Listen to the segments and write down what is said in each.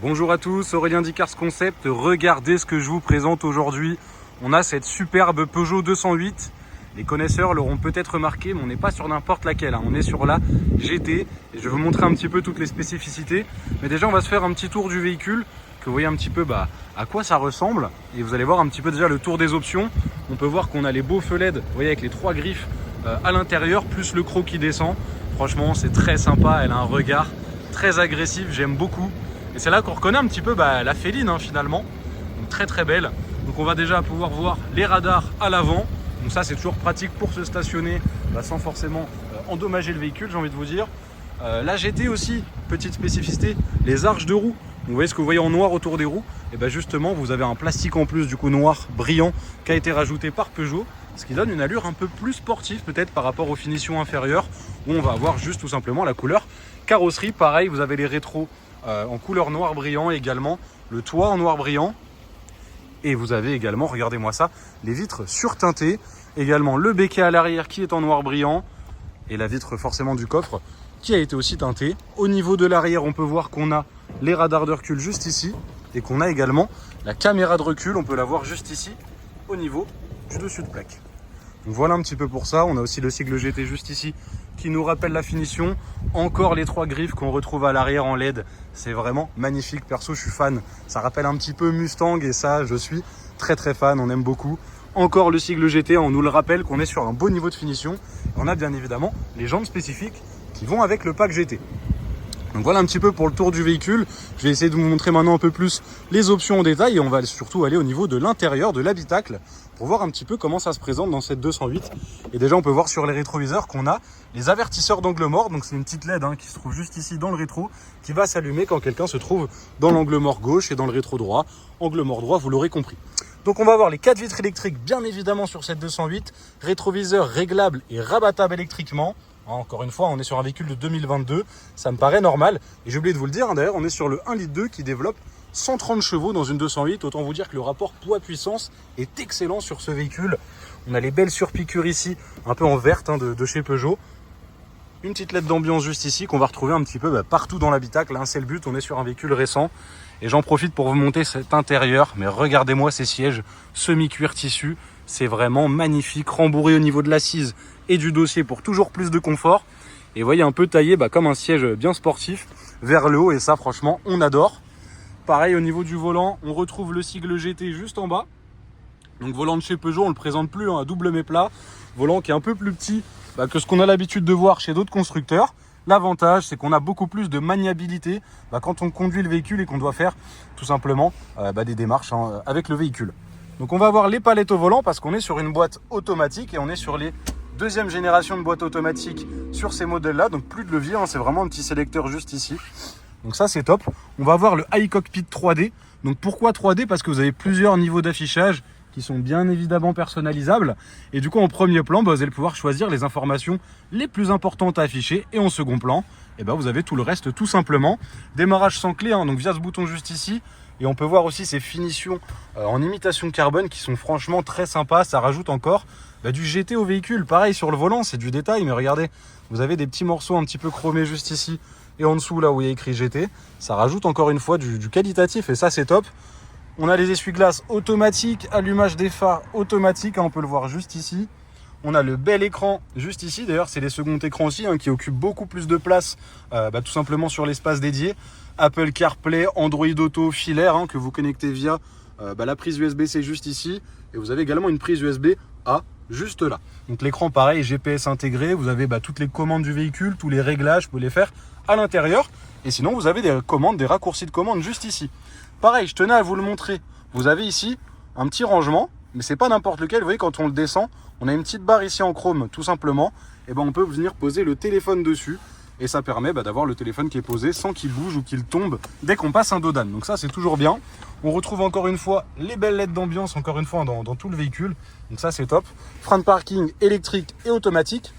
Bonjour à tous, Aurélien d'Icars Concept. Regardez ce que je vous présente aujourd'hui. On a cette superbe Peugeot 208. Les connaisseurs l'auront peut-être remarqué, mais on n'est pas sur n'importe laquelle. On est sur la GT. Et je vais vous montrer un petit peu toutes les spécificités. Mais déjà, on va se faire un petit tour du véhicule, que vous voyez un petit peu à quoi ça ressemble. Et vous allez voir un petit peu déjà le tour des options. On peut voir qu'on a les beaux feux LED, vous voyez, avec les 3 griffes à l'intérieur, plus le croc qui descend. Franchement, c'est très sympa. Elle a un regard très agressif, j'aime beaucoup. Et c'est là qu'on reconnaît un petit peu la féline finalement. Donc très très belle. Donc on va déjà pouvoir voir les radars à l'avant. Donc ça c'est toujours pratique pour se stationner sans forcément endommager le véhicule, j'ai envie de vous dire. La GT aussi, petite spécificité, les arches de roues. Donc vous voyez ce que vous voyez en noir autour des roues. Et bien justement vous avez un plastique en plus du coup noir brillant qui a été rajouté par Peugeot. Ce qui donne une allure un peu plus sportive peut-être par rapport aux finitions inférieures où on va avoir juste tout simplement la couleur carrosserie. Pareil, vous avez les rétros en couleur noir brillant également, le toit en noir brillant. Et vous avez également, regardez-moi ça, les vitres surteintées. Également le béquet à l'arrière qui est en noir brillant. Et la vitre forcément du coffre qui a été aussi teintée. Au niveau de l'arrière, on peut voir qu'on a les radars de recul juste ici. Et qu'on a également la caméra de recul, on peut la voir juste ici, au niveau du dessus de plaque. Donc voilà un petit peu pour ça. On a aussi le sigle GT juste ici qui nous rappelle la finition. Encore les 3 griffes qu'on retrouve à l'arrière en LED. C'est vraiment magnifique. Perso, je suis fan. Ça rappelle un petit peu Mustang et ça, je suis très très fan. On aime beaucoup. Encore le sigle GT, on nous le rappelle qu'on est sur un beau niveau de finition. On a bien évidemment les jantes spécifiques qui vont avec le pack GT. Donc voilà un petit peu pour le tour du véhicule. Je vais essayer de vous montrer maintenant un peu plus les options en détail et on va surtout aller au niveau de l'intérieur de l'habitacle pour voir un petit peu comment ça se présente dans cette 208. Et déjà on peut voir sur les rétroviseurs qu'on a les avertisseurs d'angle mort. Donc c'est une petite LED qui se trouve juste ici dans le rétro qui va s'allumer quand quelqu'un se trouve dans l'angle mort gauche et dans le rétro droit. Angle mort droit, vous l'aurez compris. Donc on va avoir les 4 vitres électriques bien évidemment sur cette 208. Rétroviseur réglable et rabattable électriquement. Encore une fois, on est sur un véhicule de 2022, ça me paraît normal. Et j'ai oublié de vous le dire, d'ailleurs, on est sur le 1,2 litre qui développe 130 chevaux dans une 208. Autant vous dire que le rapport poids-puissance est excellent sur ce véhicule. On a les belles surpiqûres ici, un peu en verte de chez Peugeot. Une petite LED d'ambiance juste ici qu'on va retrouver un petit peu partout dans l'habitacle. C'est le but, on est sur un véhicule récent. Et j'en profite pour vous montrer cet intérieur. Mais regardez-moi ces sièges semi-cuir tissu. C'est vraiment magnifique, rembourré au niveau de l'assise et du dossier pour toujours plus de confort. Et vous voyez un peu taillé comme un siège bien sportif vers le haut. Et ça franchement on adore. Pareil au niveau du volant, on retrouve le sigle GT juste en bas. Donc volant de chez Peugeot, on le présente plus à double méplat. Volant qui est un peu plus petit que ce qu'on a l'habitude de voir chez d'autres constructeurs. L'avantage, c'est qu'on a beaucoup plus de maniabilité quand on conduit le véhicule et qu'on doit faire tout simplement des démarches avec le véhicule. Donc on va avoir les palettes au volant parce qu'on est sur une boîte automatique et on est sur les 2e génération de boîtes automatiques sur ces modèles-là. Donc plus de levier, c'est vraiment un petit sélecteur juste ici. Donc ça c'est top. On va avoir le iCockpit 3D. Donc pourquoi 3D? Parce que vous avez plusieurs niveaux d'affichage qui sont bien évidemment personnalisables. Et du coup en premier plan, vous allez pouvoir choisir les informations les plus importantes à afficher. Et en second plan, vous avez tout le reste tout simplement. Démarrage sans clé, donc via ce bouton juste ici. Et on peut voir aussi ces finitions en imitation carbone qui sont franchement très sympas. Ça rajoute encore du GT au véhicule. Pareil sur le volant, c'est du détail. Mais regardez, vous avez des petits morceaux un petit peu chromés juste ici. Et en dessous, là où il y a écrit GT. Ça rajoute encore une fois du qualitatif. Et ça, c'est top. On a les essuie-glaces automatiques, allumage des phares automatique. On peut le voir juste ici. On a le bel écran juste ici. D'ailleurs, c'est les seconds écrans aussi qui occupent beaucoup plus de place tout simplement sur l'espace dédié. Apple CarPlay, Android Auto filaire que vous connectez via la prise USB-C juste ici. Et vous avez également une prise USB-A juste là. Donc l'écran pareil, GPS intégré. Vous avez toutes les commandes du véhicule, tous les réglages, vous pouvez les faire à l'intérieur. Et sinon, vous avez des commandes, des raccourcis de commandes juste ici. Pareil, je tenais à vous le montrer. Vous avez ici un petit rangement, mais c'est pas n'importe lequel. Vous voyez, quand on le descend, on a une petite barre ici en chrome, tout simplement. Et on peut venir poser le téléphone dessus. Et ça permet d'avoir le téléphone qui est posé sans qu'il bouge ou qu'il tombe dès qu'on passe un dos d'âne. Donc ça, c'est toujours bien. On retrouve encore une fois les belles LED d'ambiance, encore une fois, dans tout le véhicule. Donc ça, c'est top. Frein de parking électrique et automatique.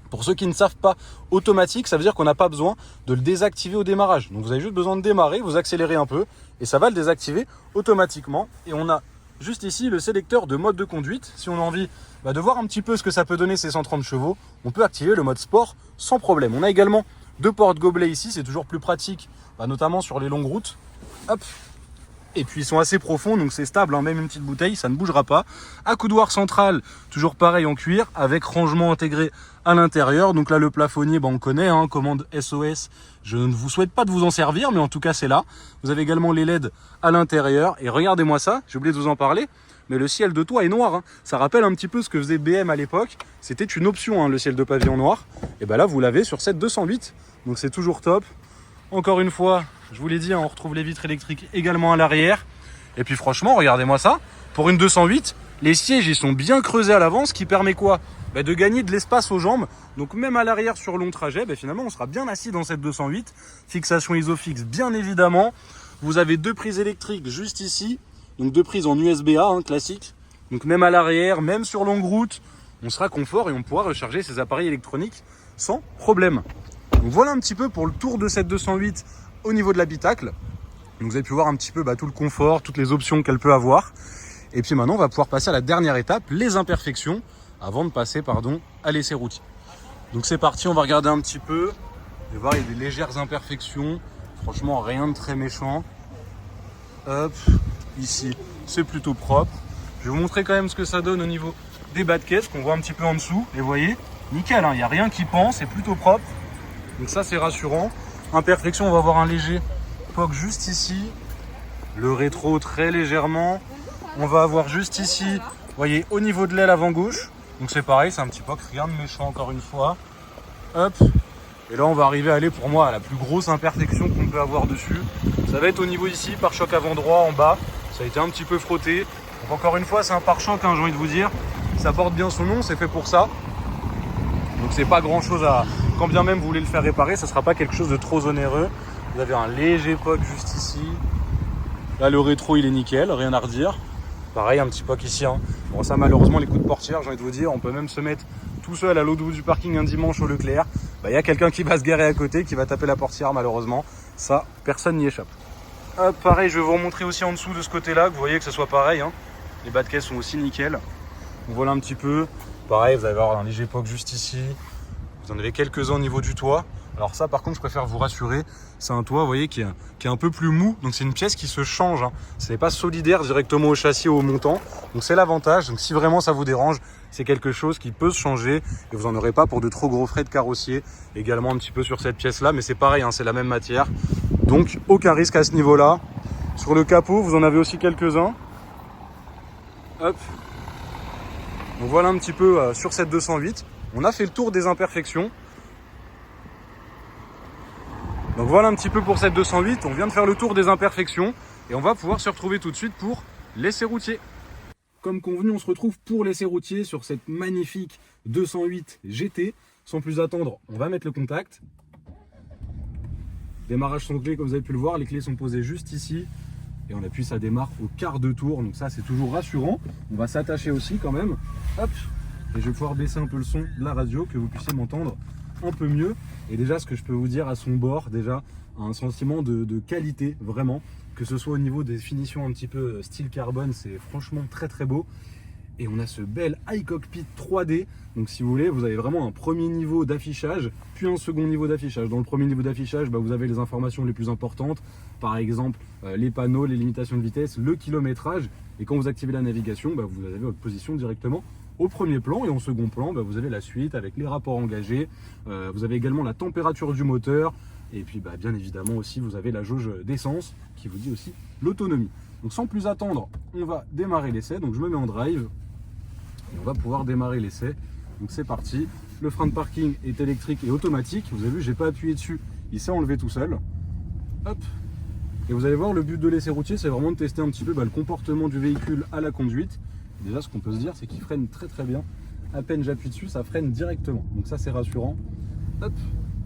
Pour ceux qui ne savent pas, automatique, ça veut dire qu'on n'a pas besoin de le désactiver au démarrage. Donc vous avez juste besoin de démarrer, vous accélérez un peu et ça va le désactiver automatiquement. Et on a juste ici le sélecteur de mode de conduite. Si on a envie de voir un petit peu ce que ça peut donner ces 130 chevaux, on peut activer le mode sport sans problème. On a également 2 portes gobelets ici, c'est toujours plus pratique, notamment sur les longues routes. Hop. Et puis ils sont assez profonds, donc c'est stable, hein. Même une petite bouteille, ça ne bougera pas. Accoudoir central, toujours pareil en cuir, avec rangement intégré à l'intérieur. Donc là le plafonnier, on connaît, hein, commande SOS. Je ne vous souhaite pas de vous en servir, mais en tout cas c'est là. Vous avez également les LED à l'intérieur. Et regardez-moi ça, j'ai oublié de vous en parler, mais le ciel de toit est noir, hein. Ça rappelle un petit peu ce que faisait BM à l'époque. C'était une option, hein, le ciel de pavillon noir. Et ben là vous l'avez sur cette 208, donc c'est toujours top. Encore une fois, je vous l'ai dit, hein, on retrouve les vitres électriques également à l'arrière. Et puis franchement, regardez-moi ça. Pour une 208, les sièges ils sont bien creusés à l'avant, ce qui permet quoi? De gagner de l'espace aux jambes. Donc même à l'arrière sur long trajet, finalement on sera bien assis dans cette 208. Fixation Isofix bien évidemment. Vous avez 2 prises électriques juste ici. Donc 2 prises en USB-A, hein, classique. Donc même à l'arrière, même sur longue route, on sera confort et on pourra recharger ses appareils électroniques sans problème. Donc voilà un petit peu pour le tour de cette 208 au niveau de l'habitacle. Donc vous avez pu voir un petit peu tout le confort, toutes les options qu'elle peut avoir. Et puis maintenant on va pouvoir passer à la dernière étape, les imperfections, avant de passer à l'essai routier. Donc c'est parti, on va regarder un petit peu. Vous allez voir, il y a des légères imperfections. Franchement rien de très méchant. Hop, ici c'est plutôt propre. Je vais vous montrer quand même ce que ça donne au niveau des bas de caisse, qu'on voit un petit peu en dessous. Et vous voyez, nickel, hein, il n'y a rien qui pend, c'est plutôt propre. Donc ça c'est rassurant. Imperfection, on va avoir un léger POC juste ici. Le rétro très légèrement. On va avoir juste ici, vous voyez, au niveau de l'aile avant gauche. Donc c'est pareil, c'est un petit POC, rien de méchant encore une fois. Hop. Et là on va arriver à aller pour moi à la plus grosse imperfection qu'on peut avoir dessus. Ça va être au niveau ici, pare-choc avant droit en bas. Ça a été un petit peu frotté. Donc encore une fois c'est un pare-choc, hein, j'ai envie de vous dire. Ça porte bien son nom, c'est fait pour ça. Donc c'est pas grand chose à... Quand bien même vous voulez le faire réparer, ça sera pas quelque chose de trop onéreux. Vous avez un léger POC juste ici. Là le rétro il est nickel, rien à redire. Pareil, un petit POC ici, hein. Bon ça malheureusement les coups de portière, j'ai envie de vous dire, on peut même se mettre tout seul à l'autre bout du parking un dimanche au Leclerc. Il y a quelqu'un qui va se garer à côté, qui va taper la portière malheureusement. Ça, personne n'y échappe. Hop, pareil, je vais vous remontrer aussi en dessous de ce côté-là, que vous voyez que ce soit pareil, hein. Les bas de caisse sont aussi nickel. Donc voilà un petit peu. Pareil, vous allez avoir un léger POC juste ici. Vous en avez quelques-uns au niveau du toit. Alors ça par contre je préfère vous rassurer, c'est un toit vous voyez qui est un peu plus mou, donc c'est une pièce qui se change, hein. Ce n'est pas solidaire directement au châssis ou au montant, donc c'est l'avantage. Donc si vraiment ça vous dérange, c'est quelque chose qui peut se changer et vous n'en aurez pas pour de trop gros frais de carrossier. Également un petit peu sur cette pièce là, mais c'est pareil, hein, c'est la même matière, donc aucun risque à ce niveau là. Sur le capot vous en avez aussi quelques-uns. Hop. Donc voilà un petit peu sur cette 208, on a fait le tour des imperfections. Donc voilà un petit peu pour cette 208, on vient de faire le tour des imperfections et on va pouvoir se retrouver tout de suite pour l'essai routier. Comme convenu, on se retrouve pour l'essai routier sur cette magnifique 208 GT. Sans plus attendre, on va mettre le contact. Démarrage sans clé, comme vous avez pu le voir, les clés sont posées juste ici. Et on appuie, ça démarre au quart de tour, donc ça c'est toujours rassurant. On va s'attacher aussi quand même. Hop. Et je vais pouvoir baisser un peu le son de la radio, que vous puissiez m'entendre un peu mieux. Et déjà ce que je peux vous dire à son bord, déjà un sentiment de qualité vraiment, que ce soit au niveau des finitions un petit peu style carbone, c'est franchement très très beau. Et on a ce bel iCockpit 3D, donc si vous voulez vous avez vraiment un premier niveau d'affichage puis un second niveau d'affichage. Dans le premier niveau d'affichage vous avez les informations les plus importantes, par exemple les panneaux, les limitations de vitesse, le kilométrage, et quand vous activez la navigation vous avez votre position directement au premier plan, et en second plan vous avez la suite avec les rapports engagés, vous avez également la température du moteur, et puis bien évidemment aussi vous avez la jauge d'essence qui vous dit aussi l'autonomie. Donc sans plus attendre, on va démarrer l'essai. Donc je me mets en drive et on va pouvoir démarrer l'essai. Donc c'est parti. Le frein de parking est électrique et automatique. Vous avez vu, j'ai pas appuyé dessus, il s'est enlevé tout seul. Hop. Et vous allez voir, le but de l'essai routier, c'est vraiment de tester un petit peu le comportement du véhicule à la conduite. Déjà, ce qu'on peut se dire, c'est qu'il freine très très bien. À peine j'appuie dessus, ça freine directement. Donc ça, c'est rassurant. Hop.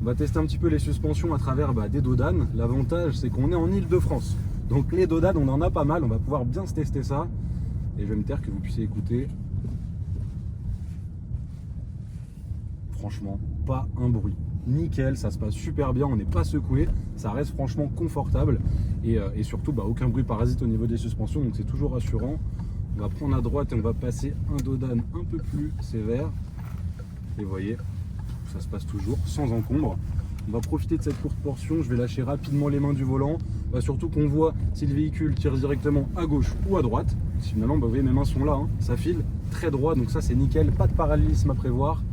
On va tester un petit peu les suspensions à travers des dodanes. L'avantage, c'est qu'on est en Ile-de-France. Donc les dodanes, on en a pas mal. On va pouvoir bien se tester ça. Et je vais me taire que vous puissiez écouter. Franchement, pas un bruit. Nickel, ça se passe super bien, on n'est pas secoué. Ça reste franchement confortable. Et surtout, aucun bruit parasite au niveau des suspensions. Donc c'est toujours rassurant. On va prendre à droite et on va passer un dodane un peu plus sévère. Et vous voyez, ça se passe toujours sans encombre. On va profiter de cette courte portion, je vais lâcher rapidement les mains du volant. Surtout qu'on voit si le véhicule tire directement à gauche ou à droite. Finalement, vous voyez, mes mains sont là, hein. Ça file très droit, donc ça c'est nickel, pas de parallélisme à prévoir.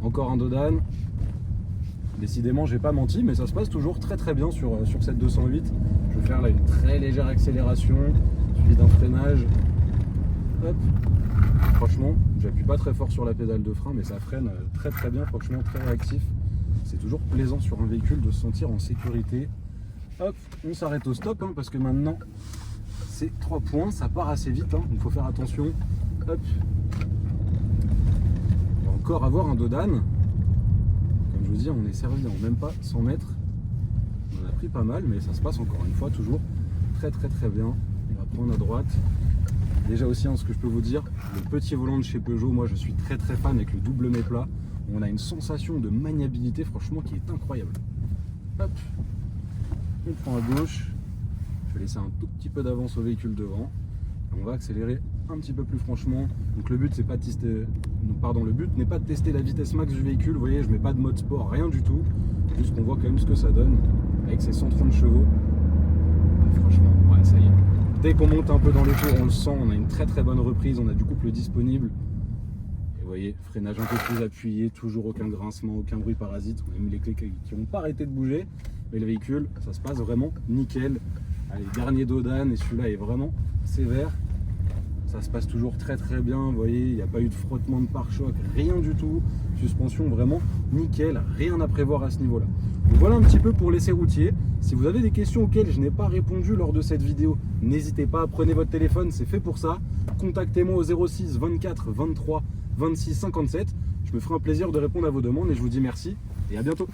Encore un dos d'âne. Décidément, j'ai pas menti, mais ça se passe toujours très très bien sur cette 208. Je vais faire là une très légère accélération, suivi d'un freinage. Hop. Franchement, j'appuie pas très fort sur la pédale de frein, mais ça freine très très bien, franchement très réactif. C'est toujours plaisant sur un véhicule de se sentir en sécurité. Hop, on s'arrête au stop, hein, parce que maintenant, c'est 3 points, ça part assez vite, hein, donc il faut faire attention. Hop. On va encore avoir un dos d'âne. Je vous dis, on est servi en même pas 100 mètres. On a pris pas mal, mais ça se passe encore une fois toujours très très très bien. On va prendre à droite. Déjà aussi, hein, ce que je peux vous dire, le petit volant de chez Peugeot, moi je suis très très fan avec le double méplat. On a une sensation de maniabilité franchement qui est incroyable. Hop, on prend à gauche. Je vais laisser un tout petit peu d'avance au véhicule devant. On va accélérer un petit peu plus franchement. Donc le but c'est pas de tester, le but n'est pas de tester la vitesse max du véhicule. Vous voyez, je mets pas de mode sport, rien du tout. Juste qu'on voit quand même ce que ça donne avec ses 130 chevaux. Et franchement, ouais, ça y est. Dès qu'on monte un peu dans les tours, on le sent. On a une très très bonne reprise. On a du couple disponible. Et vous voyez, freinage un peu plus appuyé, toujours aucun grincement, aucun bruit parasite. On a mis les clés qui n'ont pas arrêté de bouger. Mais le véhicule, ça se passe vraiment nickel. Allez, dernier dos d'âne et celui-là est vraiment sévère. Ça se passe toujours très très bien, vous voyez, il n'y a pas eu de frottement de pare-choc, rien du tout. Suspension vraiment nickel, rien à prévoir à ce niveau-là. Donc voilà un petit peu pour l'essai routier. Si vous avez des questions auxquelles je n'ai pas répondu lors de cette vidéo, n'hésitez pas, prenez votre téléphone, c'est fait pour ça. Contactez-moi au 06 24 23 26 57. Je me ferai un plaisir de répondre à vos demandes et je vous dis merci et à bientôt.